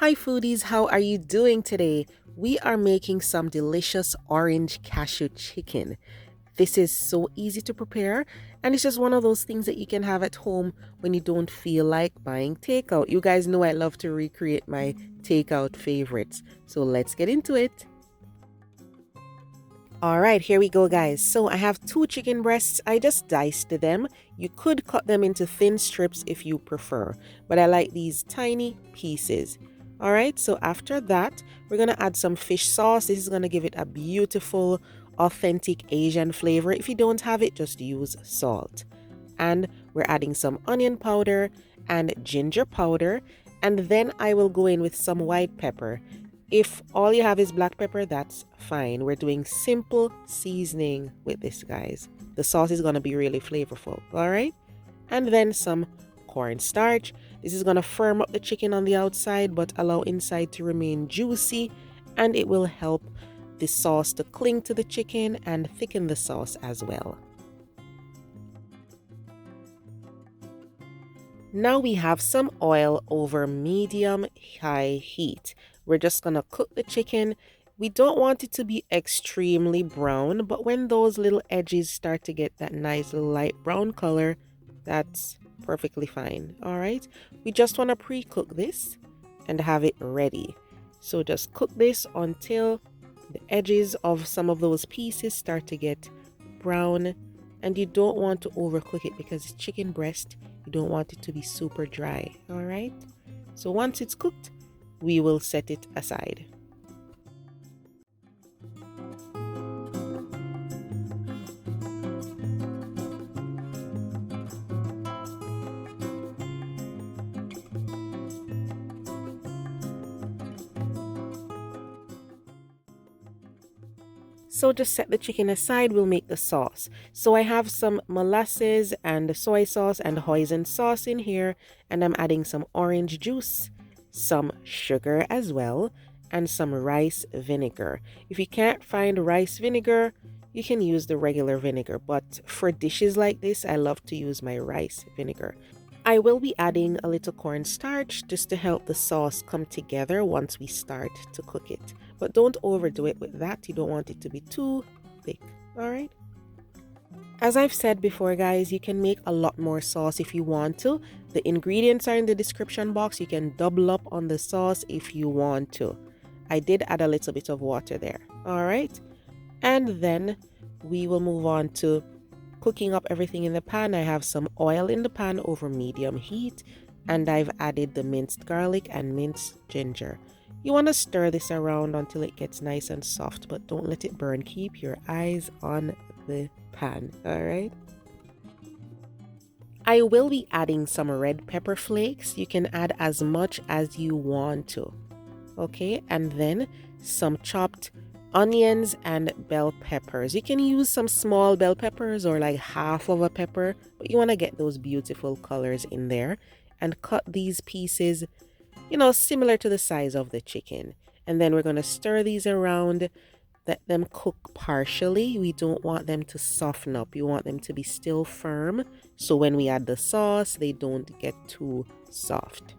Hi foodies, how are you doing today? We are making some delicious orange cashew chicken. This is so easy to prepare and it's just one of those things that you can have at home when you don't feel like buying takeout. You guys know I love to recreate my takeout favorites. So let's get into it. Alright, here we go guys. So I have two chicken breasts. I just diced them. You could cut them into thin strips if you prefer, but I like these tiny pieces. Alright, so after that, we're going to add some fish sauce. This is going to give it a beautiful, authentic Asian flavor. If you don't have it, just use salt. And we're adding some onion powder and ginger powder. And then I will go in with some white pepper. If all you have is black pepper, that's fine. We're doing simple seasoning with this, guys. The sauce is going to be really flavorful, all right? And then some cornstarch. This is going to firm up the chicken on the outside, but allow inside to remain juicy, and it will help the sauce to cling to the chicken and thicken the sauce as well. Now we have some oil over medium-high heat. We're just going to cook the chicken. We don't want it to be extremely brown, but when those little edges start to get that nice light brown color, that's perfectly fine. All right. We just want to pre-cook this and have it ready. So just cook this until the edges of some of those pieces start to get brown, and you don't want to overcook it because it's chicken breast. You don't want it to be super dry. All right. So once it's cooked, we will set it aside. So just set the chicken aside, we'll make the sauce. So I have some molasses and soy sauce and hoisin sauce in here, and I'm adding some orange juice, some sugar as well, and some rice vinegar. If you can't find rice vinegar, you can use the regular vinegar, but for dishes like this, I love to use my rice vinegar. I will be adding a little cornstarch just to help the sauce come together once we start to cook it. But don't overdo it with that. You don't want it to be too thick. All right. As I've said before, guys, you can make a lot more sauce if you want to. The ingredients are in the description box. You can double up on the sauce if you want to. I did add a little bit of water there. All right. And then we will move on to cooking up everything in the pan. I have some oil in the pan over medium heat, and I've added the minced garlic and minced ginger. You want to stir this around until it gets nice and soft, but don't let it burn. Keep your eyes on the pan, all right? I will be adding some red pepper flakes. You can add as much as you want to, okay? And then some chopped onions and bell peppers. You can use some small bell peppers or like half of a pepper, but you want to get those beautiful colors in there, and cut these pieces, you know, similar to the size of the chicken. And then we're going to stir these around, let them cook partially. We don't want them to soften up. You want them to be still firm, so when we add the sauce, they don't get too soft.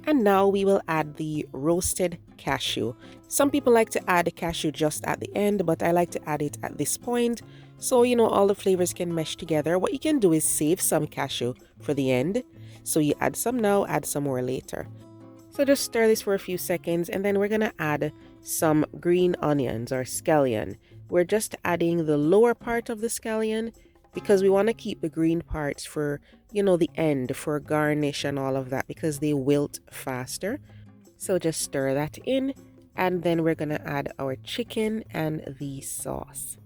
And now we will add the roasted cashew. Some people like to add the cashew just at the end, but I like to add it at this point, so you know all the flavors can mesh together. What you can do is save some cashew for the end. So you add some now, add some more later. So just stir this for a few seconds, and then we're going to add some green onions or scallion. We're just adding the lower part of the scallion because we want to keep the green parts for, you know, the end, for garnish and all of that, because they wilt faster. So just stir that in, and then we're going to add our chicken and the sauce.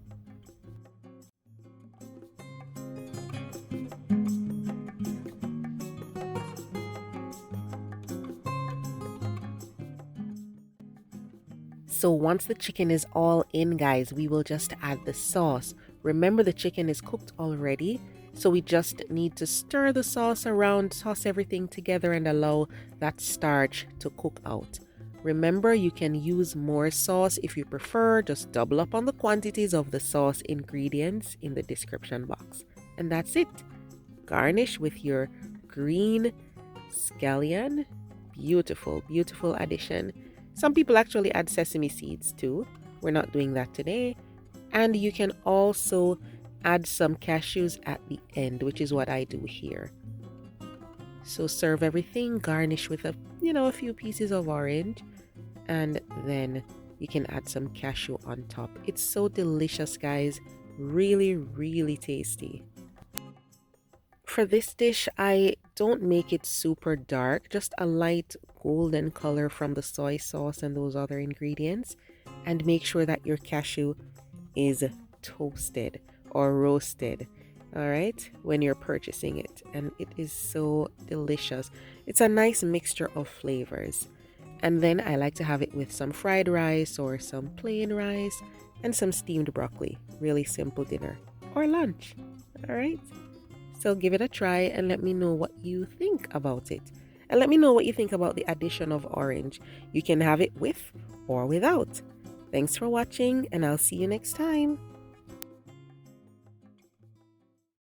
So once the chicken is all in, guys, we will just add the sauce. Remember, the chicken is cooked already, so we just need to stir the sauce around, toss everything together, and allow that starch to cook out. Remember, you can use more sauce if you prefer. Just double up on the quantities of the sauce ingredients in the description box. And that's it. Garnish with your green scallion. Beautiful, beautiful addition. Some people actually add sesame seeds too. We're not doing that today. And you can also add some cashews at the end, which is what I do here. So serve everything, garnish with a few pieces of orange, and then you can add some cashew on top. It's so delicious, guys. Really, really tasty. For this dish, I don't make it super dark, just a light golden color from the soy sauce and those other ingredients. And make sure that your cashew is toasted or roasted, all right, when you're purchasing it. And it is so delicious. It's a nice mixture of flavors. And then I like to have it with some fried rice or some plain rice and some steamed broccoli. Really simple dinner or lunch, all right? So give it a try and let me know what you think about it. And let me know what you think about the addition of orange. You can have it with or without. Thanks for watching, and I'll see you next time.